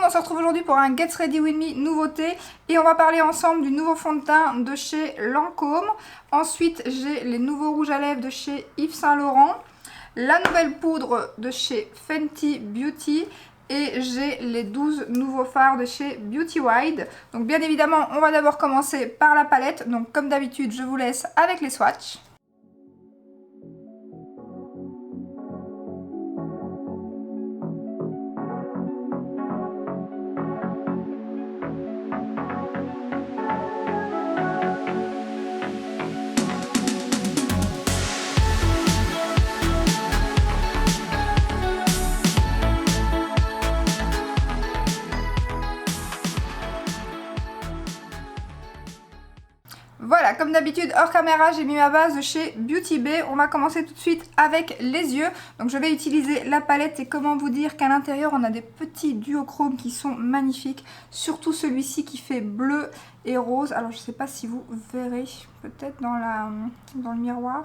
monde, on se retrouve aujourd'hui pour un Get Ready With Me nouveauté et on va parler ensemble du nouveau fond de teint de chez Lancôme. Ensuite, j'ai les nouveaux rouges à lèvres de chez Yves Saint Laurent, la nouvelle poudre de chez Fenty Beauty et j'ai les 12 nouveaux fards de chez Beauty Wide. Donc bien évidemment, on va d'abord commencer par la palette. Donc comme d'habitude, je vous laisse avec les swatchs. Voilà, comme d'habitude, hors caméra, j'ai mis ma base de chez Beauty Bay. On va commencer tout de suite avec les yeux. Donc je vais utiliser la palette et comment vous dire qu'à l'intérieur, on a des petits duochromes qui sont magnifiques. Surtout celui-ci qui fait bleu et rose. Alors je ne sais pas si vous verrez, peut-être dans le miroir.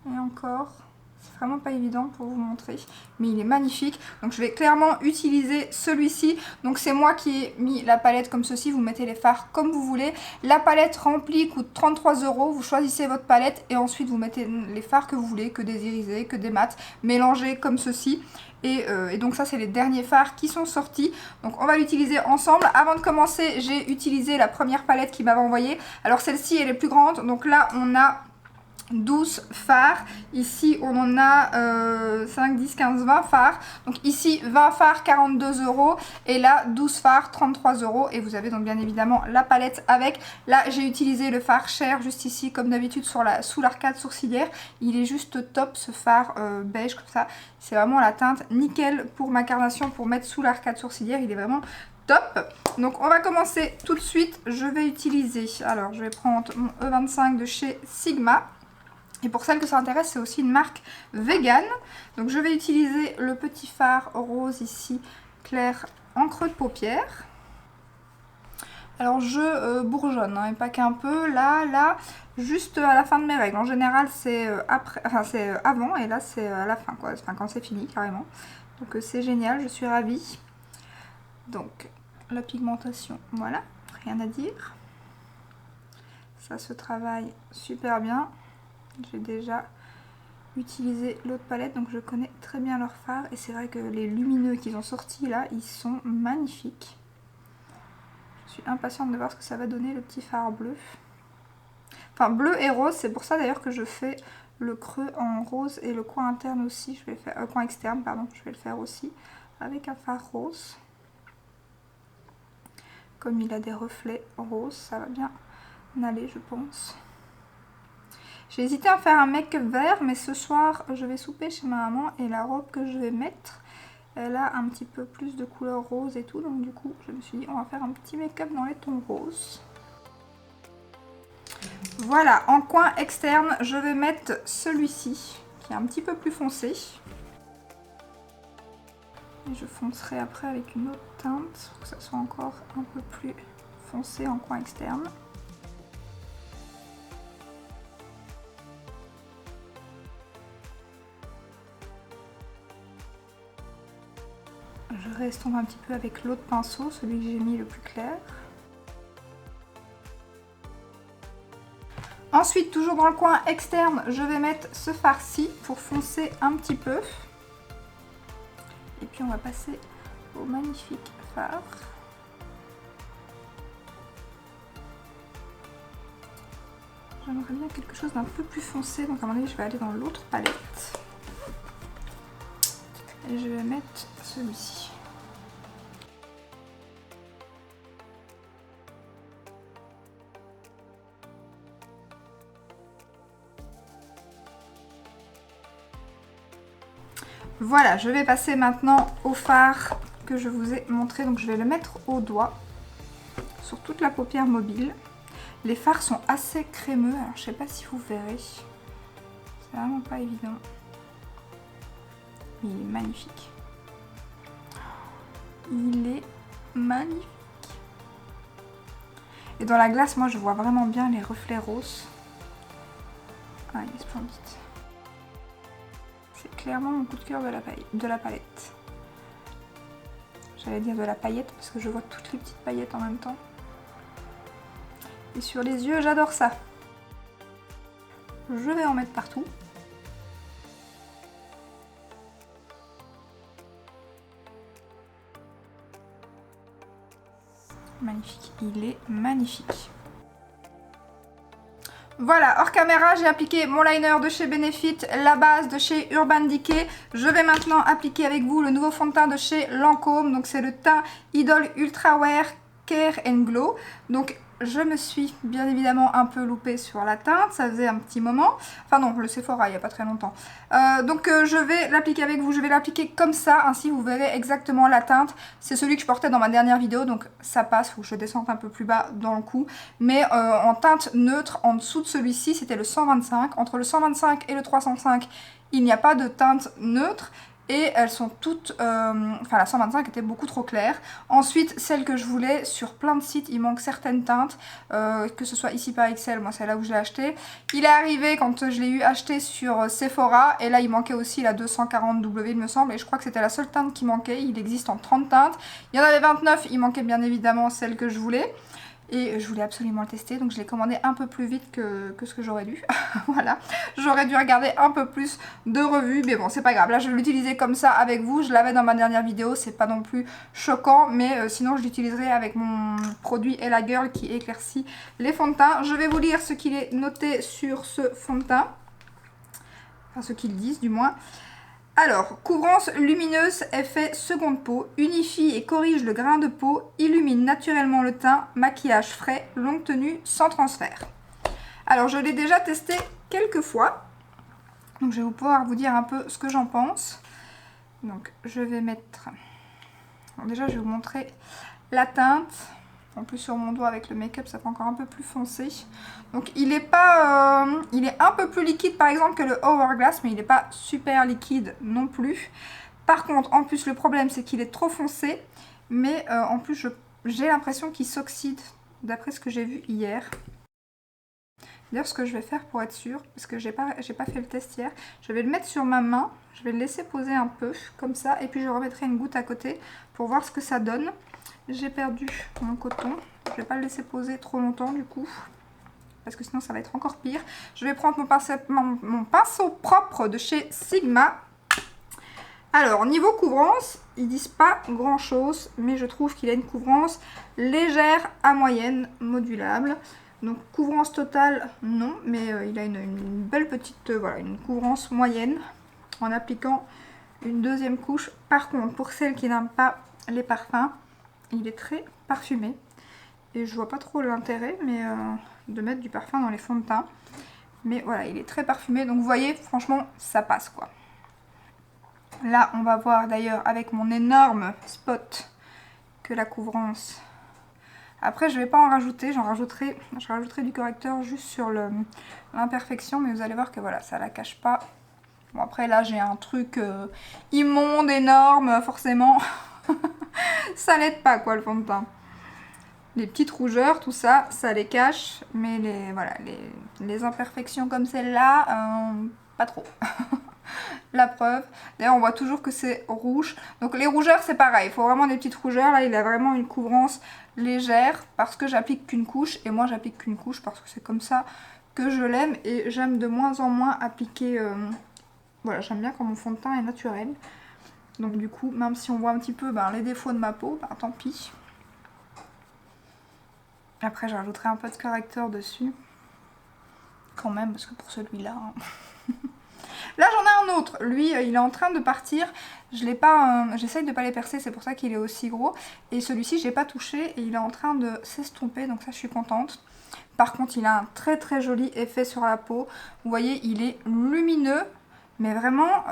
Et encore... c'est vraiment pas évident pour vous montrer, mais il est magnifique. Donc je vais clairement utiliser celui-ci. Donc c'est moi qui ai mis la palette comme ceci. Vous mettez les fards comme vous voulez. La palette remplie coûte 33 €. Vous choisissez votre palette et ensuite vous mettez les fards que vous voulez, que des irisés, que des mats, mélangés comme ceci. Et donc ça c'est les derniers fards qui sont sortis. Donc on va l'utiliser ensemble. Avant de commencer, j'ai utilisé la première palette qui m'avait envoyé. Alors celle-ci elle est plus grande. Donc là on a 12 fards, ici on en a 5, 10, 15, 20 fards, donc ici 20 fards 42 € et là 12 fards 33 € et vous avez donc bien évidemment la palette avec. Là j'ai utilisé le fard Cher juste ici comme d'habitude sous l'arcade sourcilière. Il est juste top ce fard beige comme ça, c'est vraiment la teinte nickel pour ma carnation pour mettre sous l'arcade sourcilière, il est vraiment top. Donc on va commencer tout de suite. Je vais utiliser, alors je vais prendre mon E25 de chez Sigma. Et pour celles que ça intéresse, c'est aussi une marque vegan. Donc je vais utiliser le petit fard rose ici, clair en creux de paupière. Alors je bourgeonne, hein, et pas qu'un peu, là, juste à la fin de mes règles. En général c'est c'est avant et là c'est à la fin, quoi. Enfin quand c'est fini carrément. Donc c'est génial, je suis ravie. Donc la pigmentation, voilà, rien à dire. Ça se travaille super bien. J'ai déjà utilisé l'autre palette, donc je connais très bien leurs fards. Et c'est vrai que les lumineux qu'ils ont sortis là, ils sont magnifiques. Je suis impatiente de voir ce que ça va donner, le petit fard bleu. Enfin, bleu et rose, c'est pour ça d'ailleurs que je fais le creux en rose et le coin interne aussi. Je vais le faire, coin externe, pardon, je vais le faire aussi avec un fard rose. Comme il a des reflets roses, ça va bien aller, je pense. J'ai hésité à faire un make-up vert, mais ce soir je vais souper chez ma maman et la robe que je vais mettre, elle a un petit peu plus de couleur rose et tout, donc du coup je me suis dit on va faire un petit make-up dans les tons roses. Voilà, en coin externe je vais mettre celui-ci qui est un petit peu plus foncé. Et je foncerai après avec une autre teinte pour que ça soit encore un peu plus foncé en coin externe. Je restompe un petit peu avec l'autre pinceau, celui que j'ai mis le plus clair. Ensuite, toujours dans le coin externe, je vais mettre ce fard-ci pour foncer un petit peu. Et puis on va passer au magnifique fard. J'aimerais bien quelque chose d'un peu plus foncé, donc à mon avis je vais aller dans l'autre palette. Et je vais mettre celui-ci. Voilà, je vais passer maintenant au fard que je vous ai montré. Donc je vais le mettre au doigt sur toute la paupière mobile. Les fards sont assez crémeux, alors je sais pas si vous verrez. C'est vraiment pas évident. Il est magnifique. Il est magnifique. Et dans la glace, moi je vois vraiment bien les reflets roses. Ah, il est splendide. C'est clairement mon coup de cœur de la palette. j'allais dire de la paillette parce que je vois toutes les petites paillettes en même temps. Et sur les yeux, j'adore ça. Je vais en mettre partout. Magnifique, il est magnifique. Voilà, hors caméra, j'ai appliqué mon liner de chez Benefit, la base de chez Urban Decay. Je vais maintenant appliquer avec vous le nouveau fond de teint de chez Lancôme. Donc c'est le teint Idol Ultra Wear Care and Glow. Donc je me suis bien évidemment un peu loupée sur la teinte, ça faisait un petit moment. Enfin non, le Sephora, il n'y a pas très longtemps. Je vais l'appliquer avec vous, je vais l'appliquer comme ça, ainsi vous verrez exactement la teinte. C'est celui que je portais dans ma dernière vidéo, donc ça passe, faut que je descende un peu plus bas dans le cou. Mais en teinte neutre, en dessous de celui-ci, c'était le 125. Entre le 125 et le 305, il n'y a pas de teinte neutre. Et elles sont toutes, enfin la 125 était beaucoup trop claire. Ensuite, celle que je voulais, sur plein de sites, il manque certaines teintes, que ce soit ici par XL, moi c'est là où je l'ai acheté. Il est arrivé quand je l'ai eu acheté sur Sephora, et là il manquait aussi la 240W il me semble, et je crois que c'était la seule teinte qui manquait. Il existe en 30 teintes, il y en avait 29, il manquait bien évidemment celle que je voulais. Et je voulais absolument le tester, donc je l'ai commandé un peu plus vite que ce que j'aurais dû. Voilà, j'aurais dû regarder un peu plus de revues, mais bon, c'est pas grave. Là, je vais l'utiliser comme ça avec vous. Je l'avais dans ma dernière vidéo, c'est pas non plus choquant, mais sinon, je l'utiliserai avec mon produit Ella Girl qui éclaircit les fonds de teint. Je vais vous lire ce qu'il est noté sur ce fond de teint. Enfin, ce qu'ils disent, du moins. Alors, couvrance lumineuse, effet seconde peau, unifie et corrige le grain de peau, illumine naturellement le teint, maquillage frais, longue tenue, sans transfert. Alors, je l'ai déjà testé quelques fois, donc je vais pouvoir vous dire un peu ce que j'en pense. Donc, je vais mettre... Bon, déjà, je vais vous montrer la teinte. En plus, sur mon doigt avec le make-up, ça fait encore un peu plus foncé. Donc, il est pas... il est un peu plus liquide, par exemple, que le Hourglass, mais il n'est pas super liquide non plus. Par contre, en plus, le problème, c'est qu'il est trop foncé. Mais en plus, j'ai l'impression qu'il s'oxyde, d'après ce que j'ai vu hier. D'ailleurs, ce que je vais faire pour être sûre, parce que j'ai pas fait le test hier, je vais le mettre sur ma main. Je vais le laisser poser un peu, comme ça. Et puis, je remettrai une goutte à côté pour voir ce que ça donne. J'ai perdu mon coton, je ne vais pas le laisser poser trop longtemps du coup, parce que sinon ça va être encore pire. Je vais prendre mon pinceau propre de chez Sigma. Alors, niveau couvrance, ils disent pas grand chose, mais je trouve qu'il a une couvrance légère à moyenne, modulable. Donc couvrance totale, non, mais il a une belle petite, voilà, une couvrance moyenne, en appliquant une deuxième couche. Par contre, pour celles qui n'aiment pas les parfums, il est très parfumé et je vois pas trop l'intérêt de mettre du parfum dans les fonds de teint. Mais voilà, il est très parfumé, donc vous voyez, franchement, ça passe quoi. Là, on va voir d'ailleurs avec mon énorme spot que la couvrance... Après, je vais pas en rajouter, je rajouterai du correcteur juste sur l'imperfection, mais vous allez voir que voilà, ça la cache pas. Bon, après là, j'ai un truc immonde, énorme, forcément... Ça l'aide pas quoi le fond de teint. Les petites rougeurs, tout ça, ça les cache. Mais les imperfections comme celle-là, pas trop. La preuve. D'ailleurs, on voit toujours que c'est rouge. Donc les rougeurs, c'est pareil. Il faut vraiment des petites rougeurs. Là, il a vraiment une couvrance légère parce que j'applique qu'une couche. Et moi, j'applique qu'une couche parce que c'est comme ça que je l'aime. Et j'aime de moins en moins appliquer... Voilà, j'aime bien quand mon fond de teint est naturel. Donc du coup, même si on voit un petit peu les défauts de ma peau, tant pis. Après, je rajouterai un peu de correcteur dessus. Quand même, parce que pour celui-là... Hein. Là, j'en ai un autre. Lui, il est en train de partir. Je l'ai pas... J'essaye de pas les percer, c'est pour ça qu'il est aussi gros. Et celui-ci, j'ai pas touché et il est en train de s'estomper. Donc ça, je suis contente. Par contre, il a un très très joli effet sur la peau. Vous voyez, il est lumineux. Mais vraiment,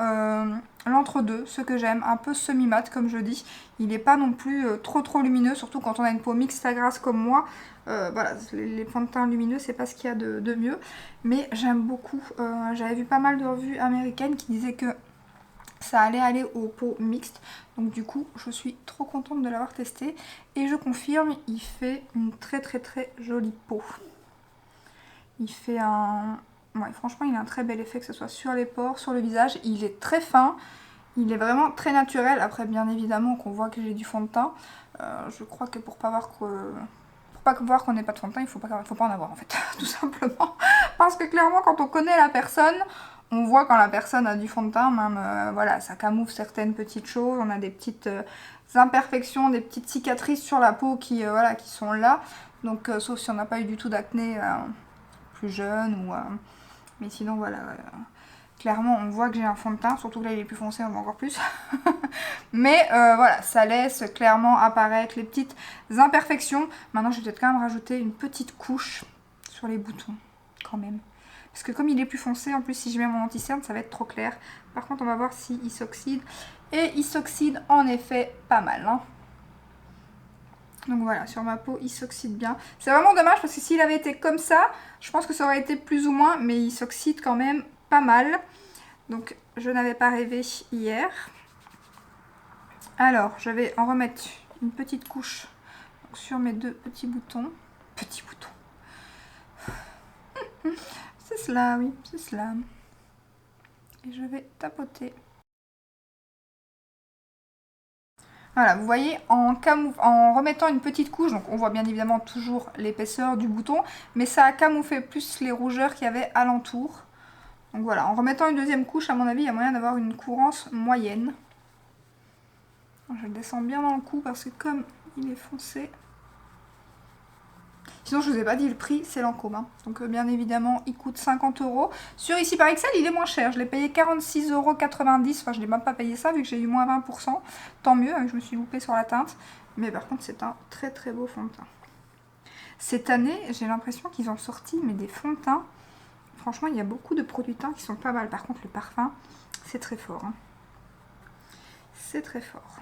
l'entre-deux, ce que j'aime, un peu semi-mat comme je dis. Il n'est pas non plus trop lumineux, surtout quand on a une peau mixte à grasse comme moi. Voilà, les fonds de teint lumineux, c'est pas ce qu'il y a de mieux. Mais j'aime beaucoup. J'avais vu pas mal de revues américaines qui disaient que ça allait aller aux peaux mixtes. Donc du coup, je suis trop contente de l'avoir testé. Et je confirme, il fait une très jolie peau. Il fait un... Ouais, franchement, il a un très bel effet, que ce soit sur les pores, sur le visage. Il est très fin Il est vraiment très naturel. Après, bien évidemment qu'on voit que j'ai du fond de teint. Je crois que pour pas voir qu'on n'ait pas de fond de teint, il faut pas en avoir en fait, tout simplement. Parce que clairement, quand on connaît la personne, on voit quand la personne a du fond de teint, même voilà, ça camoufle certaines petites choses. On a des petites imperfections, des petites cicatrices sur la peau qui, voilà, qui sont là. Donc, sauf si on n'a pas eu du tout d'acné plus jeune ou... mais sinon, voilà... clairement, on voit que j'ai un fond de teint, surtout que là il est plus foncé, on voit encore plus. Mais voilà, ça laisse clairement apparaître les petites imperfections. Maintenant, je vais peut-être quand même rajouter une petite couche sur les boutons, quand même. Parce que comme il est plus foncé, en plus si je mets mon anti-cerne, ça va être trop clair. Par contre, on va voir s'il s'oxyde. Et il s'oxyde en effet pas mal, hein. Donc voilà, sur ma peau, il s'oxyde bien. C'est vraiment dommage parce que s'il avait été comme ça, je pense que ça aurait été plus ou moins, mais il s'oxyde quand même pas mal. Donc je n'avais pas rêvé hier. Alors, je vais en remettre une petite couche sur mes deux petits boutons. Petits boutons. C'est cela, oui, c'est cela. Et je vais tapoter. Voilà, vous voyez, en remettant une petite couche, donc on voit bien évidemment toujours l'épaisseur du bouton, mais ça a camouflé plus les rougeurs qu'il y avait alentour. Donc voilà, en remettant une deuxième couche, à mon avis, il y a moyen d'avoir une courance moyenne. Je descends bien dans le cou parce que comme il est foncé... Sinon, je vous ai pas dit le prix, c'est Lancôme, hein. Donc bien évidemment, il coûte 50 €. Sur Ici par Excel, il est moins cher. Je l'ai payé 46,90 €. Enfin, je n'ai même pas payé ça vu que j'ai eu moins 20%. Tant mieux, hein, je me suis loupée sur la teinte. Mais par contre, c'est un très très beau fond de teint. Cette année, j'ai l'impression qu'ils ont sorti mais des fonds de teint. Franchement, il y a beaucoup de produits teints qui sont pas mal. Par contre, le parfum, c'est très fort, hein. C'est très fort.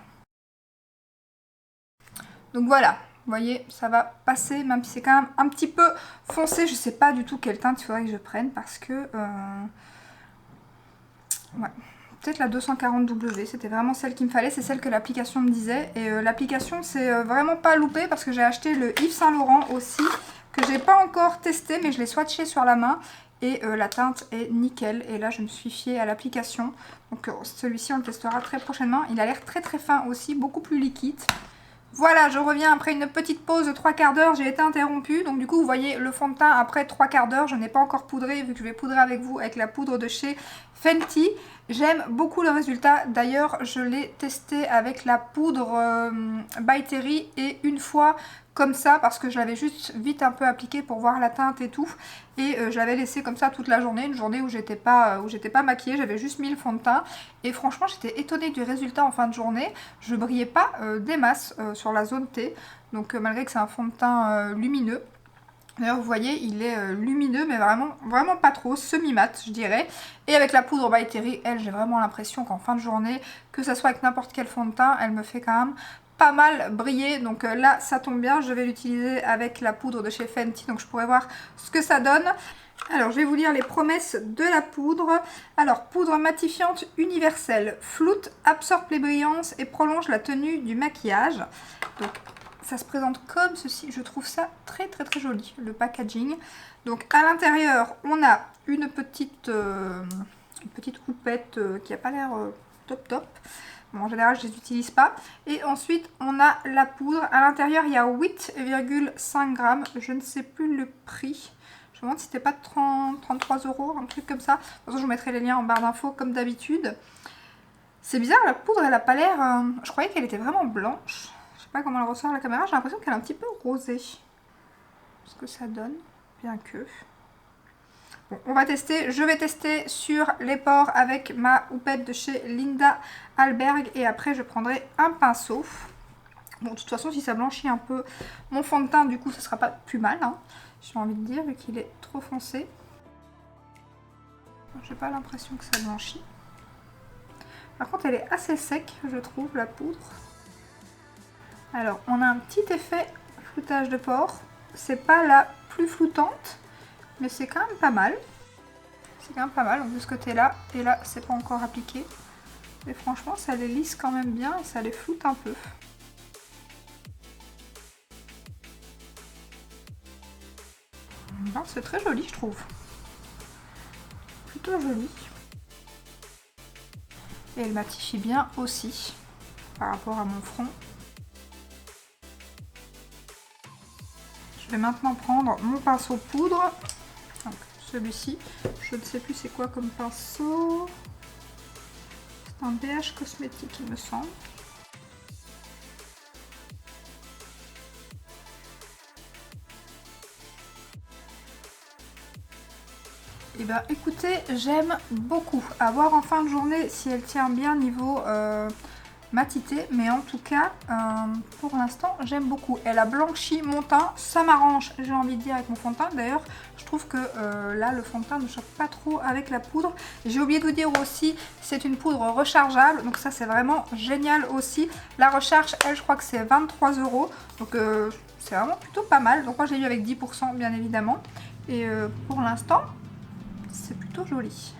Donc voilà, vous voyez, ça va passer, même si c'est quand même un petit peu foncé. Je sais pas du tout quelle teinte il faudrait que je prenne parce que... ouais, peut-être la 240W, c'était vraiment celle qu'il me fallait. C'est celle que l'application me disait. Et l'application, c'est vraiment pas loupé parce que j'ai acheté le Yves Saint Laurent aussi, que j'ai pas encore testé, mais je l'ai swatché sur la main. Et la teinte est nickel. Et là, je me suis fiée à l'application. Donc celui-ci, on le testera très prochainement. Il a l'air très très fin aussi, beaucoup plus liquide. Voilà, je reviens après une petite pause de 3/4 d'heure, j'ai été interrompue. Donc du coup, vous voyez le fond de teint après 3/4 d'heure. Je n'ai pas encore poudré, vu que je vais poudrer avec vous avec la poudre de chez Fenty. J'aime beaucoup le résultat. D'ailleurs, je l'ai testé avec la poudre By Terry et une fois comme ça, parce que je l'avais juste vite un peu appliqué pour voir la teinte et tout. Et je l'avais laissé comme ça toute la journée, une journée où j'étais pas maquillée, j'avais juste mis le fond de teint. Et franchement, j'étais étonnée du résultat en fin de journée. Je brillais pas des masses sur la zone T, donc malgré que c'est un fond de teint lumineux. D'ailleurs, vous voyez, il est lumineux, mais vraiment pas trop, semi-mat, je dirais. Et avec la poudre By Terry, elle, j'ai vraiment l'impression qu'en fin de journée, que ça soit avec n'importe quel fond de teint, elle me fait quand même pas mal briller. Donc là, ça tombe bien, je vais l'utiliser avec la poudre de chez Fenty, donc je pourrais voir ce que ça donne. Alors, je vais vous lire les promesses de la poudre. Alors, poudre matifiante universelle, floute, absorbe les brillances et prolonge la tenue du maquillage. Donc, ça se présente comme ceci. Je trouve ça très très très joli, le packaging. Donc, à l'intérieur, on a une petite houppette qui n'a pas l'air top top. Bon, en général, je ne les utilise pas. Et ensuite, on a la poudre. À l'intérieur, il y a 8,5 grammes. Je ne sais plus le prix. Je me demande si c'était pas 33 €, un truc comme ça. De toute façon, je vous mettrai les liens en barre d'infos comme d'habitude. C'est bizarre, la poudre, elle n'a pas l'air... je croyais qu'elle était vraiment blanche. Je sais pas comment elle ressort à la caméra. J'ai l'impression qu'elle est un petit peu rosée. Ce que ça donne, bien que... Bon, on va tester. Je vais tester sur les pores avec ma houppette de chez Linda Alberg. Et après, je prendrai un pinceau. Bon, de toute façon, si ça blanchit un peu mon fond de teint, du coup, ce sera pas plus mal, hein. J'ai envie de dire, vu qu'il est trop foncé. J'ai pas l'impression que ça blanchit. Par contre, elle est assez sec, je trouve, la poudre. Alors, on a un petit effet floutage de pores. C'est pas la plus floutante, mais c'est quand même pas mal. C'est quand même pas mal, donc de ce côté-là. Et là, c'est pas encore appliqué. Mais franchement, ça les lisse quand même bien et ça les floute un peu. C'est très joli, je trouve. Plutôt joli. Et elle matifie bien aussi par rapport à mon front. Je vais maintenant prendre mon pinceau poudre. Celui-ci, je ne sais plus c'est quoi comme pinceau. C'est un BH cosmétique il me semble. Et ben écoutez, j'aime beaucoup. À voir en fin de journée si elle tient bien niveau matité. Mais en tout cas, pour l'instant, j'aime beaucoup. Elle a blanchi mon teint. Ça m'arrange, j'ai envie de dire, avec mon fond de teint. D'ailleurs, je trouve que là, le fond de teint ne choque pas trop avec la poudre. J'ai oublié de vous dire aussi, c'est une poudre rechargeable. Donc ça, c'est vraiment génial aussi. La recharge, elle, je crois que c'est 23 €. Donc c'est vraiment plutôt pas mal. Donc moi, j'ai eu avec 10%, bien évidemment. Et pour l'instant, c'est plutôt joli.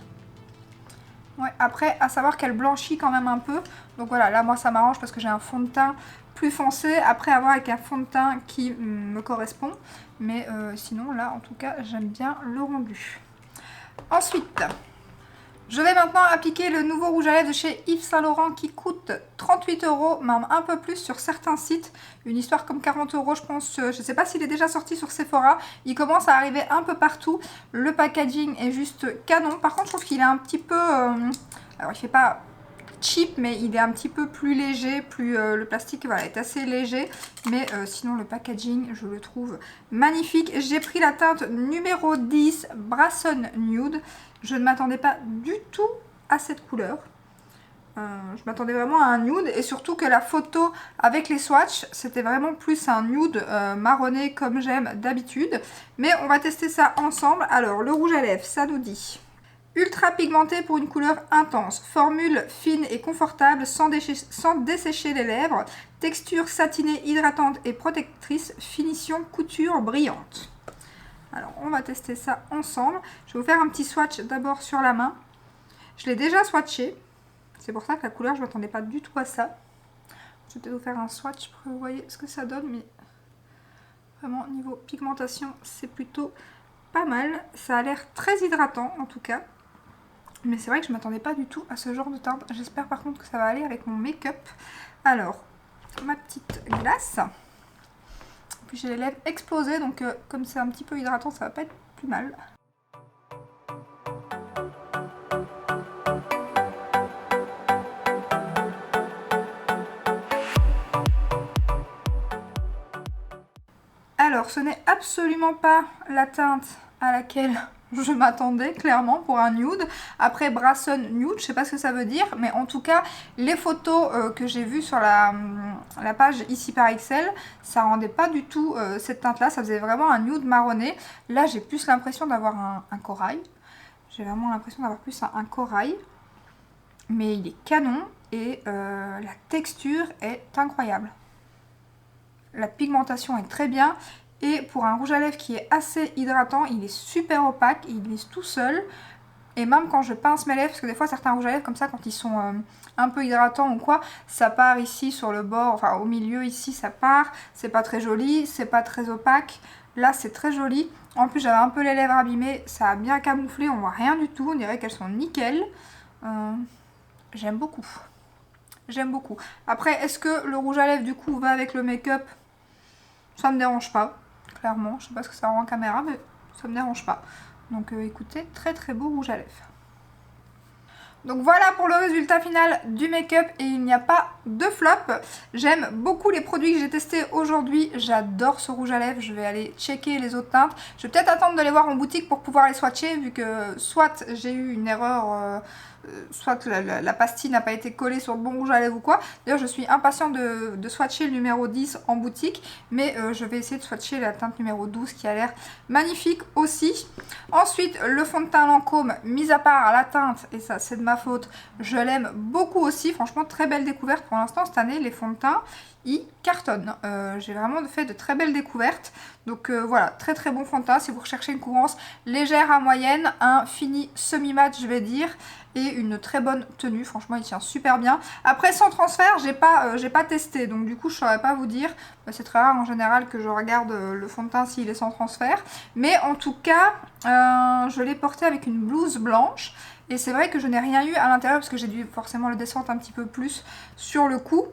Ouais, après, à savoir qu'elle blanchit quand même un peu. Donc voilà, là, moi, ça m'arrange parce que j'ai un fond de teint plus foncé. Après, avoir avec un fond de teint qui me correspond. Mais sinon, là, en tout cas, j'aime bien le rendu. Ensuite, je vais maintenant appliquer le nouveau rouge à lèvres de chez Yves Saint Laurent qui coûte 38 €, même un peu plus sur certains sites. Une histoire comme 40 €, je pense. Je ne sais pas s'il est déjà sorti sur Sephora. Il commence à arriver un peu partout. Le packaging est juste canon. Par contre, je trouve qu'il est un petit peu... alors, il fait pas cheap, mais il est un petit peu plus léger. Le plastique voilà, est assez léger. Mais sinon, le packaging, je le trouve magnifique. J'ai pris la teinte numéro 10, Brasson Nude. Je ne m'attendais pas du tout à cette couleur. Je m'attendais vraiment à un nude et surtout que la photo avec les swatchs, c'était vraiment plus un nude marronné comme j'aime d'habitude. Mais on va tester ça ensemble. Alors, le rouge à lèvres, ça nous dit ultra pigmenté pour une couleur intense. Formule fine et confortable sans dessécher les lèvres. Texture satinée, hydratante et protectrice. Finition couture brillante. Alors, on va tester ça ensemble. Je vais vous faire un petit swatch d'abord sur la main. Je l'ai déjà swatché. C'est pour ça que la couleur, je ne m'attendais pas du tout à ça. Je vais peut-être vous faire un swatch pour que vous voyez ce que ça donne. Mais vraiment, niveau pigmentation, c'est plutôt pas mal. Ça a l'air très hydratant, en tout cas. Mais c'est vrai que je ne m'attendais pas du tout à ce genre de teinte. J'espère par contre que ça va aller avec mon make-up. Alors, ma petite glace. Puis j'ai les lèvres explosées, donc comme c'est un petit peu hydratant, ça va pas être plus mal. Alors, ce n'est absolument pas la teinte à laquelle je m'attendais, clairement, pour un nude. Après, Brasson Nude, je sais pas ce que ça veut dire, mais en tout cas, les photos que j'ai vues sur la page ici par Excel, ça rendait pas du tout cette teinte-là. Ça faisait vraiment un nude marronné. Là, j'ai plus l'impression d'avoir un corail. J'ai vraiment l'impression d'avoir plus un corail. Mais il est canon et la texture est incroyable. La pigmentation est très bien. Et pour un rouge à lèvres qui est assez hydratant, il est super opaque, il lisse tout seul. Et même quand je pince mes lèvres, parce que des fois certains rouges à lèvres comme ça, quand ils sont un peu hydratants ou quoi, ça part ici sur le bord, enfin au milieu ici ça part. C'est pas très joli, c'est pas très opaque. Là c'est très joli. En plus j'avais un peu les lèvres abîmées, ça a bien camouflé, on voit rien du tout. On dirait qu'elles sont nickel. J'aime beaucoup. J'aime beaucoup. Après, est-ce que le rouge à lèvres du coup va avec le make-up? Ça me dérange pas. Clairement, je sais pas ce que ça rend en caméra, mais ça me dérange pas. Donc écoutez, très très beau rouge à lèvres. Donc voilà pour le résultat final du make-up et il n'y a pas de flop. J'aime beaucoup les produits que j'ai testés aujourd'hui. J'adore ce rouge à lèvres. Je vais aller checker les autres teintes. Je vais peut-être attendre de les voir en boutique pour pouvoir les swatcher vu que soit j'ai eu une erreur... soit la pastille n'a pas été collée sur le bon rouge à lèvres ou quoi. D'ailleurs, je suis impatiente de swatcher le numéro 10 en boutique. Mais je vais essayer de swatcher la teinte numéro 12 qui a l'air magnifique aussi. Ensuite, le fond de teint Lancôme, mis à part la teinte, et ça c'est de ma faute, je l'aime beaucoup aussi. Franchement, très belle découverte pour l'instant cette année. Les fonds de teint, ils cartonnent. J'ai vraiment fait de très belles découvertes. Donc voilà, très très bon fond de teint si vous recherchez une couvrance légère à moyenne, un fini semi-mat je vais dire. et une très bonne tenue. Franchement, il tient super bien. Après, sans transfert, j'ai pas testé, donc du coup, je saurais pas vous dire. C'est très rare en général que je regarde le fond de teint s'il est sans transfert. Mais en tout cas, je l'ai porté avec une blouse blanche. Et c'est vrai que je n'ai rien eu à l'intérieur parce que j'ai dû forcément le descendre un petit peu plus sur le cou.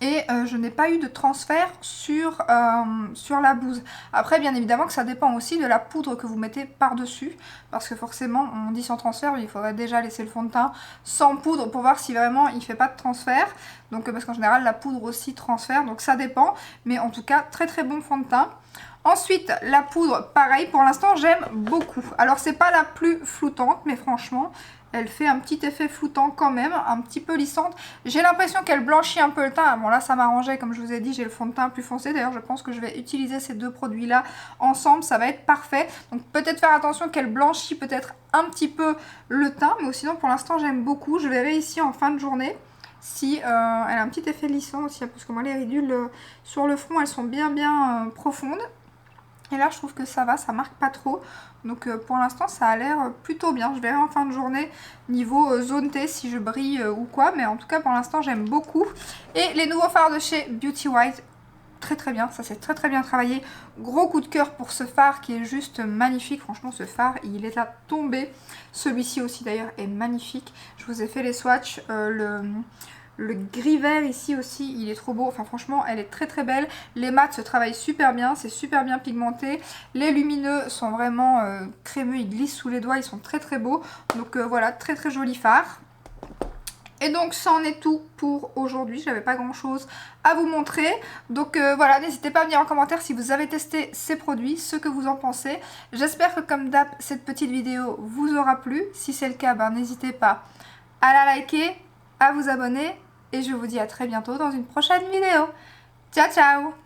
Et je n'ai pas eu de transfert sur la blouse. Après, bien évidemment que ça dépend aussi de la poudre que vous mettez par-dessus. Parce que forcément, on dit sans transfert, mais il faudrait déjà laisser le fond de teint sans poudre pour voir si vraiment il ne fait pas de transfert. Donc, parce qu'en général, la poudre aussi transfère, donc ça dépend. Mais en tout cas, très très bon fond de teint. Ensuite, la poudre, pareil, pour l'instant, j'aime beaucoup. Alors, c'est pas la plus floutante, mais franchement, elle fait un petit effet floutant quand même, un petit peu lissante. J'ai l'impression qu'elle blanchit un peu le teint. Bon, là, ça m'arrangeait, comme je vous ai dit, j'ai le fond de teint plus foncé. D'ailleurs, je pense que je vais utiliser ces deux produits-là ensemble. Ça va être parfait. Donc, peut-être faire attention qu'elle blanchit peut-être un petit peu le teint. Mais sinon, pour l'instant, j'aime beaucoup. Je verrai ici en fin de journée si elle a un petit effet lissant aussi. Parce que moi, les ridules sur le front, elles sont bien profondes. Et là, je trouve que ça va, ça marque pas trop. Donc pour l'instant, ça a l'air plutôt bien. Je verrai en fin de journée niveau zone T si je brille ou quoi. Mais en tout cas, pour l'instant, j'aime beaucoup. Et les nouveaux fards de chez Beauty White, très très bien. Ça, c'est très très bien travaillé. Gros coup de cœur pour ce fard qui est juste magnifique. Franchement, ce fard, il est à tomber. Celui-ci aussi, d'ailleurs, est magnifique. Je vous ai fait les swatchs. Le gris vert ici aussi, il est trop beau. Enfin franchement, elle est très très belle. Les mats se travaillent super bien, c'est super bien pigmenté. Les lumineux sont vraiment crémeux, ils glissent sous les doigts, ils sont très très beaux. Donc voilà, très très joli fard. Et donc ça en est tout pour aujourd'hui, j'avais pas grand chose à vous montrer. Donc voilà, n'hésitez pas à me dire en commentaire si vous avez testé ces produits, ce que vous en pensez. J'espère que comme d'hab, cette petite vidéo vous aura plu. Si c'est le cas, ben, n'hésitez pas à la liker, à vous abonner. Et je vous dis à très bientôt dans une prochaine vidéo. Ciao ciao!